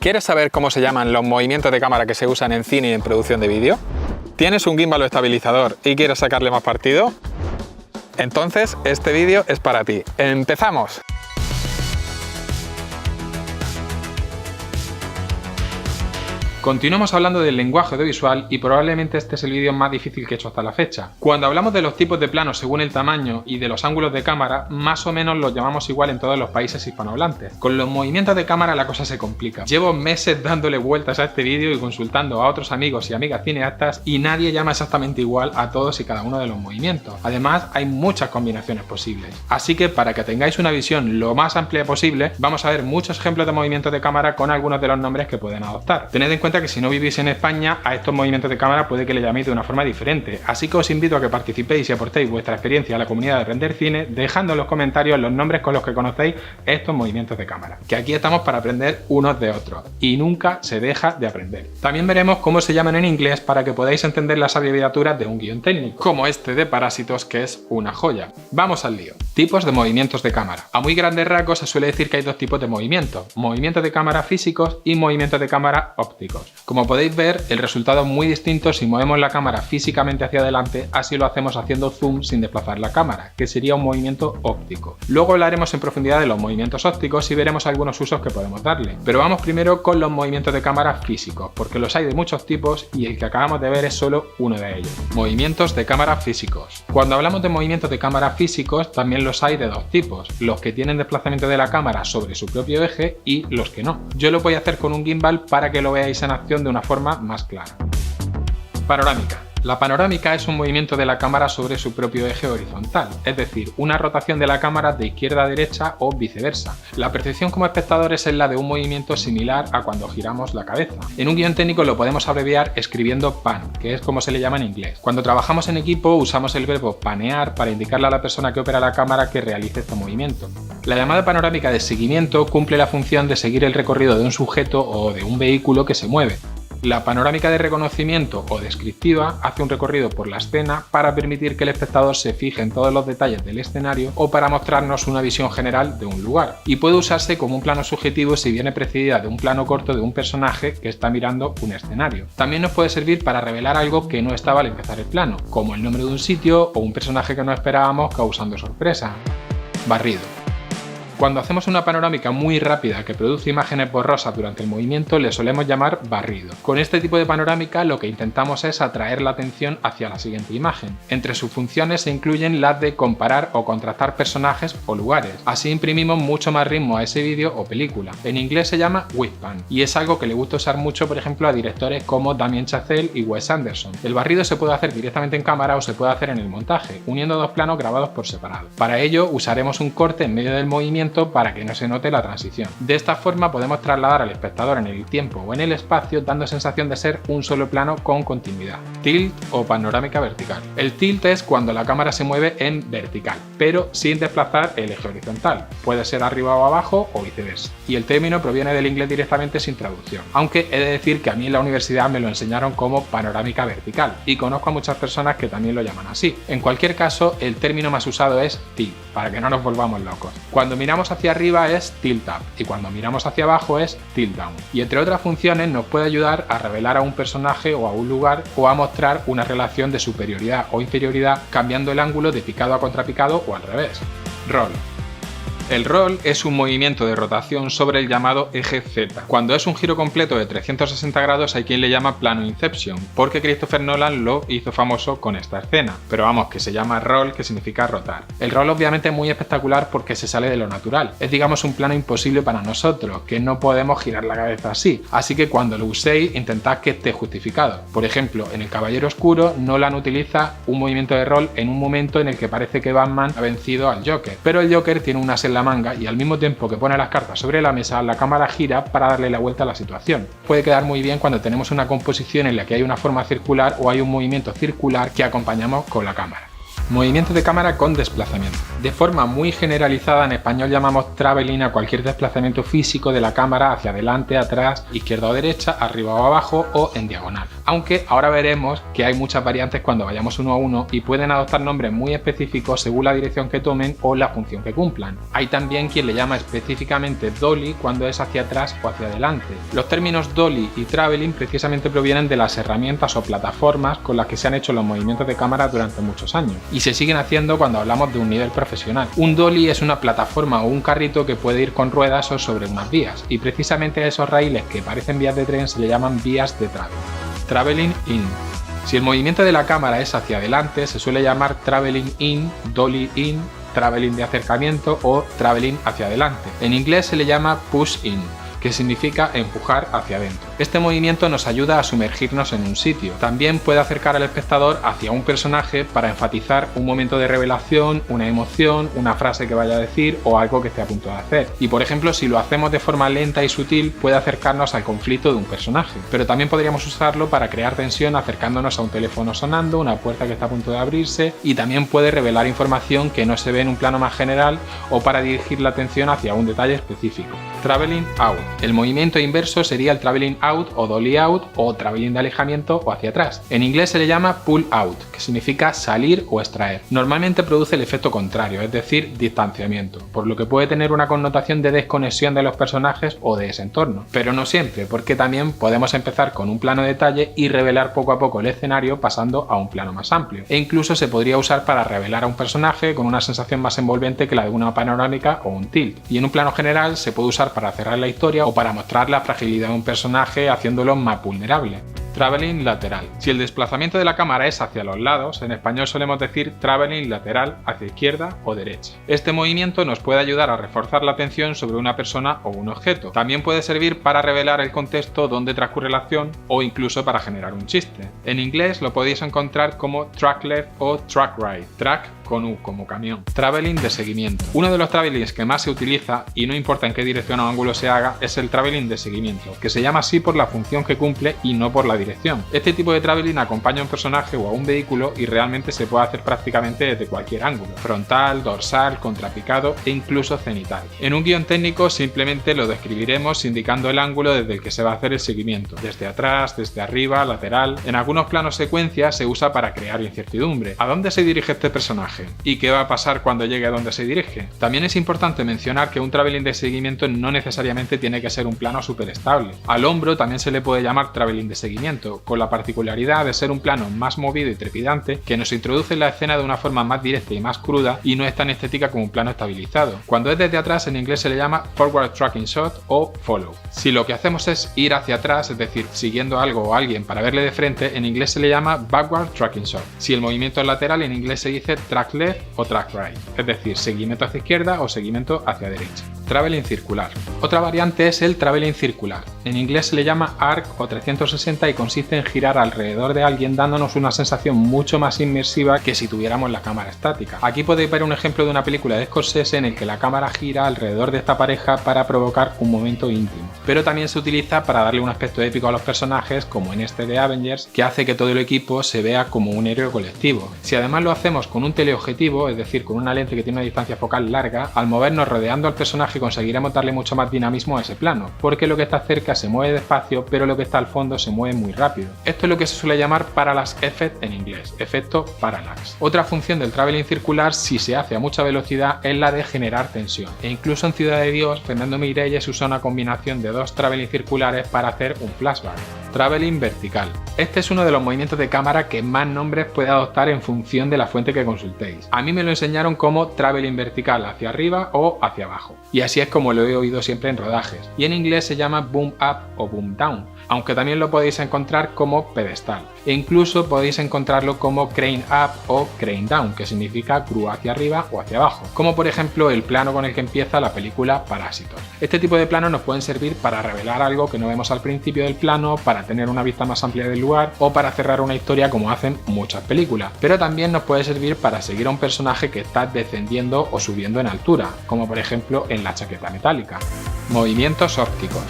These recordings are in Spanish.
¿Quieres saber cómo se llaman los movimientos de cámara que se usan en cine y en producción de vídeo? ¿Tienes un gimbal o estabilizador y quieres sacarle más partido? Entonces este vídeo es para ti. ¡Empezamos! Continuamos hablando del lenguaje audiovisual y probablemente este es el vídeo más difícil que he hecho hasta la fecha. Cuando hablamos de los tipos de planos según el tamaño y de los ángulos de cámara, más o menos los llamamos igual en todos los países hispanohablantes. Con los movimientos de cámara la cosa se complica. Llevo meses dándole vueltas a este vídeo y consultando a otros amigos y amigas cineastas y nadie llama exactamente igual a todos y cada uno de los movimientos. Además, hay muchas combinaciones posibles. Así que para que tengáis una visión lo más amplia posible, vamos a ver muchos ejemplos de movimientos de cámara con algunos de los nombres que pueden adoptar. Tened en cuenta que si no vivís en España, a estos movimientos de cámara puede que le llaméis de una forma diferente, así que os invito a que participéis y aportéis vuestra experiencia a la comunidad de Render Cine, dejando en los comentarios los nombres con los que conocéis estos movimientos de cámara, que aquí estamos para aprender unos de otros, y nunca se deja de aprender. También veremos cómo se llaman en inglés para que podáis entender las abreviaturas de un guión técnico, como este de Parásitos, que es una joya. Vamos al lío. Tipos de movimientos de cámara. A muy grandes rasgos se suele decir que hay dos tipos de movimientos de cámara físicos y movimientos de cámara ópticos. Como podéis ver, el resultado es muy distinto si movemos la cámara físicamente hacia adelante, así lo hacemos haciendo zoom sin desplazar la cámara, que sería un movimiento óptico. Luego hablaremos en profundidad de los movimientos ópticos y veremos algunos usos que podemos darle. Pero vamos primero con los movimientos de cámara físicos, porque los hay de muchos tipos y el que acabamos de ver es solo uno de ellos. Movimientos de cámara físicos. Cuando hablamos de movimientos de cámara físicos, también los hay de dos tipos, los que tienen desplazamiento de la cámara sobre su propio eje y los que no. Yo lo voy a hacer con un gimbal para que lo veáis en acción de una forma más clara. Panorámica. La panorámica es un movimiento de la cámara sobre su propio eje horizontal, es decir, una rotación de la cámara de izquierda a derecha o viceversa. La percepción como espectadores es la de un movimiento similar a cuando giramos la cabeza. En un guión técnico lo podemos abreviar escribiendo pan, que es como se le llama en inglés. Cuando trabajamos en equipo usamos el verbo panear para indicarle a la persona que opera la cámara que realice este movimiento. La llamada panorámica de seguimiento cumple la función de seguir el recorrido de un sujeto o de un vehículo que se mueve. La panorámica de reconocimiento o descriptiva hace un recorrido por la escena para permitir que el espectador se fije en todos los detalles del escenario o para mostrarnos una visión general de un lugar, y puede usarse como un plano subjetivo si viene precedida de un plano corto de un personaje que está mirando un escenario. También nos puede servir para revelar algo que no estaba al empezar el plano, como el nombre de un sitio o un personaje que no esperábamos causando sorpresa. Barrido. Cuando hacemos una panorámica muy rápida que produce imágenes borrosas durante el movimiento, le solemos llamar barrido. Con este tipo de panorámica lo que intentamos es atraer la atención hacia la siguiente imagen. Entre sus funciones se incluyen las de comparar o contrastar personajes o lugares. Así imprimimos mucho más ritmo a ese vídeo o película. En inglés se llama whip pan y es algo que le gusta usar mucho, por ejemplo, a directores como Damien Chazelle y Wes Anderson. El barrido se puede hacer directamente en cámara o se puede hacer en el montaje, uniendo dos planos grabados por separado. Para ello usaremos un corte en medio del movimiento para que no se note la transición. De esta forma podemos trasladar al espectador en el tiempo o en el espacio dando sensación de ser un solo plano con continuidad. Tilt o panorámica vertical. El tilt es cuando la cámara se mueve en vertical, pero sin desplazar el eje horizontal. Puede ser arriba o abajo o viceversa. Y el término proviene del inglés directamente sin traducción. Aunque he de decir que a mí en la universidad me lo enseñaron como panorámica vertical y conozco a muchas personas que también lo llaman así. En cualquier caso, el término más usado es tilt, para que no nos volvamos locos. Cuando miramos hacia arriba es tilt up y cuando miramos hacia abajo es tilt down. Y entre otras funciones nos puede ayudar a revelar a un personaje o a un lugar o a mostrar una relación de superioridad o inferioridad cambiando el ángulo de picado a contrapicado o al revés. Roll. El roll es un movimiento de rotación sobre el llamado eje Z. Cuando es un giro completo de 360 grados hay quien le llama plano Inception, porque Christopher Nolan lo hizo famoso con esta escena. Pero vamos, que se llama roll, que significa rotar. El roll obviamente es muy espectacular porque se sale de lo natural. Es digamos un plano imposible para nosotros, que no podemos girar la cabeza así. Así que cuando lo uséis, intentad que esté justificado. Por ejemplo, en El Caballero Oscuro, Nolan utiliza un movimiento de roll en un momento en el que parece que Batman ha vencido al Joker, pero el Joker tiene una la manga y al mismo tiempo que pone las cartas sobre la mesa, la cámara gira para darle la vuelta a la situación. Puede quedar muy bien cuando tenemos una composición en la que hay una forma circular o hay un movimiento circular que acompañamos con la cámara. Movimiento de cámara con desplazamiento. De forma muy generalizada en español llamamos traveling a cualquier desplazamiento físico de la cámara hacia adelante, atrás, izquierda o derecha, arriba o abajo o en diagonal. Aunque ahora veremos que hay muchas variantes cuando vayamos uno a uno y pueden adoptar nombres muy específicos según la dirección que tomen o la función que cumplan. Hay también quien le llama específicamente dolly cuando es hacia atrás o hacia adelante. Los términos dolly y traveling precisamente provienen de las herramientas o plataformas con las que se han hecho los movimientos de cámara durante muchos años y se siguen haciendo cuando hablamos de un nivel profesional. Un dolly es una plataforma o un carrito que puede ir con ruedas o sobre unas vías, y precisamente a esos raíles que parecen vías de tren se le llaman vías de traveling. Traveling in. Si el movimiento de la cámara es hacia adelante, se suele llamar traveling in, dolly in, traveling de acercamiento o traveling hacia adelante. En inglés se le llama push in, que significa empujar hacia adentro. Este movimiento nos ayuda a sumergirnos en un sitio. También puede acercar al espectador hacia un personaje para enfatizar un momento de revelación, una emoción, una frase que vaya a decir o algo que esté a punto de hacer. Y por ejemplo, si lo hacemos de forma lenta y sutil, puede acercarnos al conflicto de un personaje. Pero también podríamos usarlo para crear tensión acercándonos a un teléfono sonando, una puerta que está a punto de abrirse, y también puede revelar información que no se ve en un plano más general o para dirigir la atención hacia un detalle específico. Traveling out. El movimiento inverso sería el traveling out o dolly out o traveling de alejamiento o hacia atrás. En inglés se le llama pull out, que significa salir o extraer. Normalmente produce el efecto contrario, es decir, distanciamiento, por lo que puede tener una connotación de desconexión de los personajes o de ese entorno. Pero no siempre, porque también podemos empezar con un plano de detalle y revelar poco a poco el escenario pasando a un plano más amplio. E incluso se podría usar para revelar a un personaje con una sensación más envolvente que la de una panorámica o un tilt. Y en un plano general se puede usar para cerrar la historia o para mostrar la fragilidad de un personaje haciéndolo más vulnerable. Traveling lateral. Si el desplazamiento de la cámara es hacia los lados, en español solemos decir traveling lateral hacia izquierda o derecha. Este movimiento nos puede ayudar a reforzar la atención sobre una persona o un objeto. También puede servir para revelar el contexto donde transcurre la acción o incluso para generar un chiste. En inglés lo podéis encontrar como track left o track right. Track con U, como camión. Traveling de seguimiento. Uno de los travelings que más se utiliza, y no importa en qué dirección o ángulo se haga, es el traveling de seguimiento, que se llama así por la función que cumple y no por la dirección. Este tipo de traveling acompaña a un personaje o a un vehículo y realmente se puede hacer prácticamente desde cualquier ángulo: frontal, dorsal, contrapicado e incluso cenital. En un guión técnico simplemente lo describiremos indicando el ángulo desde el que se va a hacer el seguimiento: desde atrás, desde arriba, lateral. En algunos planos secuencia se usa para crear incertidumbre. ¿A dónde se dirige este personaje? ¿Y qué va a pasar cuando llegue a donde se dirige? También es importante mencionar que un traveling de seguimiento no necesariamente tiene que ser un plano súper estable. Al hombro también se le puede llamar traveling de seguimiento, con la particularidad de ser un plano más movido y trepidante que nos introduce en la escena de una forma más directa y más cruda y no es tan estética como un plano estabilizado. Cuando es desde atrás, en inglés se le llama forward tracking shot o follow. Si lo que hacemos es ir hacia atrás, es decir, siguiendo algo o alguien para verle de frente, en inglés se le llama backward tracking shot. Si el movimiento es lateral, en inglés se dice track left o track right, es decir, seguimiento hacia izquierda o seguimiento hacia derecha. Traveling circular. Otra variante es el traveling circular. En inglés se le llama arc o 360 y consiste en girar alrededor de alguien dándonos una sensación mucho más inmersiva que si tuviéramos la cámara estática. Aquí podéis ver un ejemplo de una película de Scorsese en el que la cámara gira alrededor de esta pareja para provocar un momento íntimo. Pero también se utiliza para darle un aspecto épico a los personajes, como en este de Avengers, que hace que todo el equipo se vea como un héroe colectivo. Si además lo hacemos con un teleobjetivo, es decir, con una lente que tiene una distancia focal larga, al movernos rodeando al personaje conseguiremos darle mucho más dinamismo a ese plano, porque lo que está cerca se mueve despacio, pero lo que está al fondo se mueve muy rápido. Esto es lo que se suele llamar parallax effect en inglés, efecto parallax. Otra función del traveling circular, si se hace a mucha velocidad, es la de generar tensión. E incluso en Ciudad de Dios, Fernando Meirelles usa una combinación de dos traveling circulares para hacer un flashback. Traveling vertical. Este es uno de los movimientos de cámara que más nombres puede adoptar en función de la fuente que consultéis. A mí me lo enseñaron como traveling vertical hacia arriba o hacia abajo, y así es como lo he oído siempre en rodajes. Y en inglés se llama boom up o boom down, aunque también lo podéis encontrar como pedestal, e incluso podéis encontrarlo como crane up o crane down, que significa grúa hacia arriba o hacia abajo, como por ejemplo el plano con el que empieza la película Parásitos. Este tipo de planos nos pueden servir para revelar algo que no vemos al principio del plano, para tener una vista más amplia del lugar o para cerrar una historia, como hacen muchas películas, pero también nos puede servir para seguir a un personaje que está descendiendo o subiendo en altura, como por ejemplo en La chaqueta metálica. Movimientos ópticos.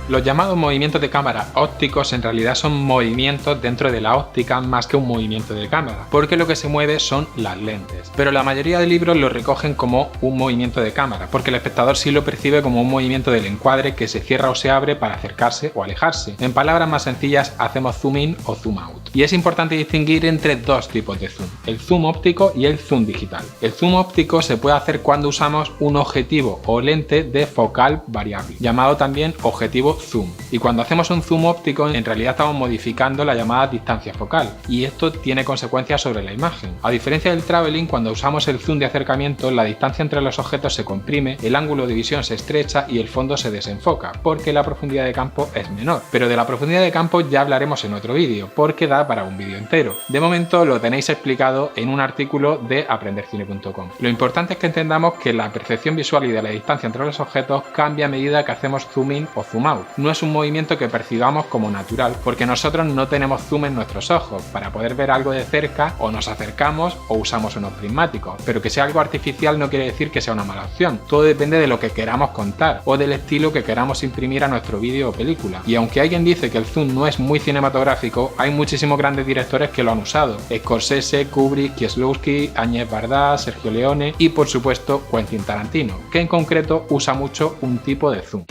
Los llamados movimientos de cámara ópticos en realidad son movimientos dentro de la óptica más que un movimiento de cámara, porque lo que se mueve son las lentes. Pero la mayoría de libros lo recogen como un movimiento de cámara, porque el espectador sí lo percibe como un movimiento del encuadre que se cierra o se abre para acercarse o alejarse. En palabras más sencillas, hacemos zoom in o zoom out. Y es importante distinguir entre dos tipos de zoom, el zoom óptico y el zoom digital. El zoom óptico se puede hacer cuando usamos un objetivo o lente de focal variable, llamado también objetivo zoom. Y cuando hacemos un zoom óptico, en realidad estamos modificando la llamada distancia focal, y esto tiene consecuencias sobre la imagen. A diferencia del traveling, cuando usamos el zoom de acercamiento, la distancia entre los objetos se comprime, el ángulo de visión se estrecha y el fondo se desenfoca, porque la profundidad de campo es menor. Pero de la profundidad de campo ya hablaremos en otro vídeo, porque da para un vídeo entero. De momento lo tenéis explicado en un artículo de aprendercine.com. Lo importante es que entendamos que la percepción visual y de la distancia entre los objetos cambia a medida que hacemos zoom in o zoom out. No es un movimiento que percibamos como natural, porque nosotros no tenemos zoom en nuestros ojos. Para poder ver algo de cerca, o nos acercamos o usamos unos prismáticos. Pero que sea algo artificial no quiere decir que sea una mala opción. Todo depende de lo que queramos contar o del estilo que queramos imprimir a nuestro vídeo o película. Y aunque alguien dice que el zoom no es muy cinematográfico, hay muchísimos grandes directores que lo han usado: Scorsese, Kubrick, Kieslowski, Agnès Varda, Sergio Leone y por supuesto Quentin Tarantino, que en concreto usa mucho un tipo de zoom: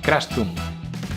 crash zoom.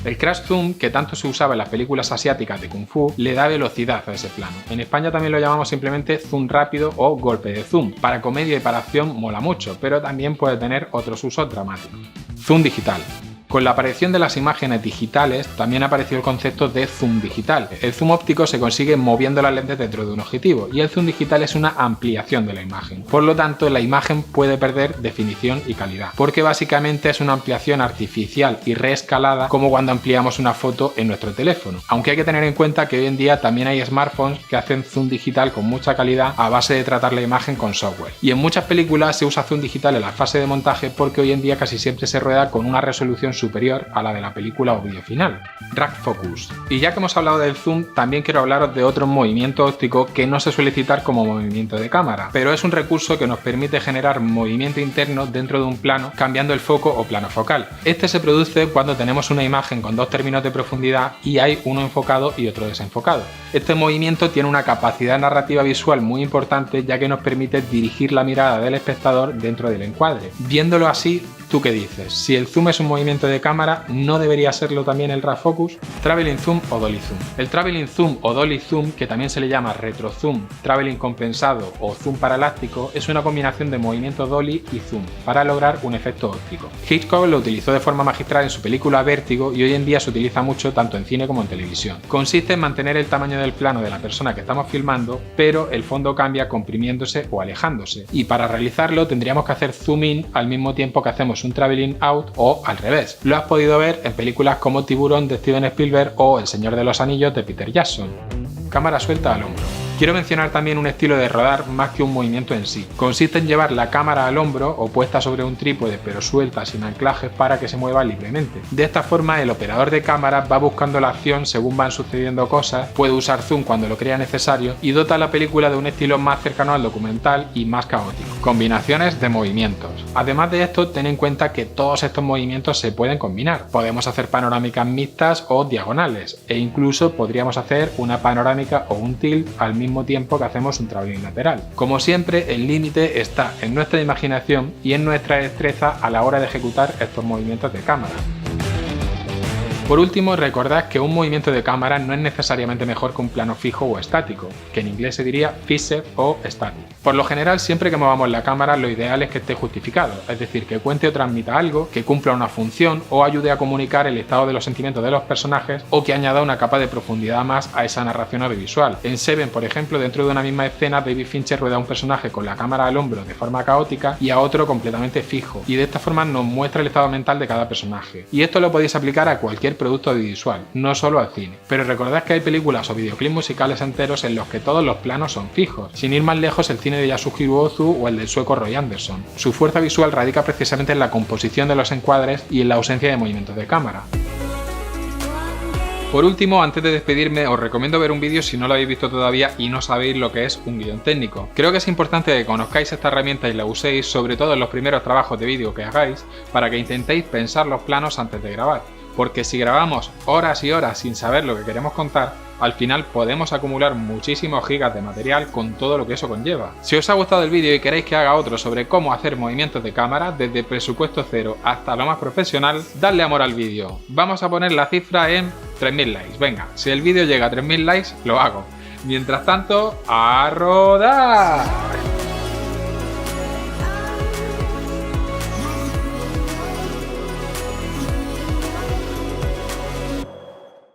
El crash zoom, que tanto se usaba en las películas asiáticas de Kung Fu, le da velocidad a ese plano. En España también lo llamamos simplemente zoom rápido o golpe de zoom. Para comedia y para acción mola mucho, pero también puede tener otros usos dramáticos. Zoom digital. Con la aparición de las imágenes digitales también apareció el concepto de zoom digital. El zoom óptico se consigue moviendo las lentes dentro de un objetivo y el zoom digital es una ampliación de la imagen. Por lo tanto, la imagen puede perder definición y calidad, porque básicamente es una ampliación artificial y reescalada, como cuando ampliamos una foto en nuestro teléfono. Aunque hay que tener en cuenta que hoy en día también hay smartphones que hacen zoom digital con mucha calidad a base de tratar la imagen con software. Y en muchas películas se usa zoom digital en la fase de montaje porque hoy en día casi siempre se rueda con una resolución superior a la de la película o vídeo final. Drag focus. Y ya que hemos hablado del zoom, también quiero hablaros de otro movimiento óptico que no se suele citar como movimiento de cámara, pero es un recurso que nos permite generar movimiento interno dentro de un plano cambiando el foco o plano focal. Este se produce cuando tenemos una imagen con dos términos de profundidad y hay uno enfocado y otro desenfocado. Este movimiento tiene una capacidad narrativa visual muy importante, ya que nos permite dirigir la mirada del espectador dentro del encuadre. Viéndolo así, ¿tú qué dices? Si el zoom es un movimiento de cámara, ¿no debería serlo también el drag focus? Traveling zoom o dolly zoom. El traveling zoom o dolly zoom, que también se le llama retro zoom, traveling compensado o zoom paraláctico, es una combinación de movimiento dolly y zoom para lograr un efecto óptico. Hitchcock lo utilizó de forma magistral en su película Vértigo y hoy en día se utiliza mucho tanto en cine como en televisión. Consiste en mantener el tamaño del plano de la persona que estamos filmando, pero el fondo cambia comprimiéndose o alejándose. Y para realizarlo tendríamos que hacer zoom in al mismo tiempo que hacemos un traveling out o al revés. Lo has podido ver en películas como Tiburón de Steven Spielberg o El Señor de los Anillos de Peter Jackson. Cámara suelta al hombro. Quiero mencionar también un estilo de rodar más que un movimiento en sí. Consiste en llevar la cámara al hombro o puesta sobre un trípode pero suelta sin anclajes para que se mueva libremente. De esta forma el operador de cámara va buscando la acción según van sucediendo cosas, puede usar zoom cuando lo crea necesario y dota a la película de un estilo más cercano al documental y más caótico. Combinaciones de movimientos. Además de esto, ten en cuenta que todos estos movimientos se pueden combinar. Podemos hacer panorámicas mixtas o diagonales e incluso podríamos hacer una panorámica o un tilt al mismo tiempo que hacemos un traveling lateral. Como siempre, el límite está en nuestra imaginación y en nuestra destreza a la hora de ejecutar estos movimientos de cámara. Por último, recordad que un movimiento de cámara no es necesariamente mejor que un plano fijo o estático, que en inglés se diría fixed o static. Por lo general, siempre que movamos la cámara, lo ideal es que esté justificado, es decir, que cuente o transmita algo, que cumpla una función o ayude a comunicar el estado de los sentimientos de los personajes o que añada una capa de profundidad más a esa narración audiovisual. En Seven, por ejemplo, dentro de una misma escena, David Fincher rueda a un personaje con la cámara al hombro de forma caótica y a otro completamente fijo, y de esta forma nos muestra el estado mental de cada personaje. Y esto lo podéis aplicar a cualquier producto audiovisual, no solo al cine. Pero recordad que hay películas o videoclips musicales enteros en los que todos los planos son fijos. Sin ir más lejos, el cine de Yasuhiro Ozu o el del sueco Roy Andersson. Su fuerza visual radica precisamente en la composición de los encuadres y en la ausencia de movimientos de cámara. Por último, antes de despedirme, os recomiendo ver un vídeo si no lo habéis visto todavía y no sabéis lo que es un guión técnico. Creo que es importante que conozcáis esta herramienta y la uséis, sobre todo en los primeros trabajos de vídeo que hagáis, para que intentéis pensar los planos antes de grabar. porque si grabamos horas y horas sin saber lo que queremos contar, al final podemos acumular muchísimos gigas de material con todo lo que eso conlleva. Si os ha gustado el vídeo y queréis que haga otro sobre cómo hacer movimientos de cámara desde presupuesto cero hasta lo más profesional, dadle amor al vídeo. Vamos a poner la cifra en 3000 likes. Venga, si el vídeo llega a 3000 likes, lo hago. Mientras tanto, ¡a rodar!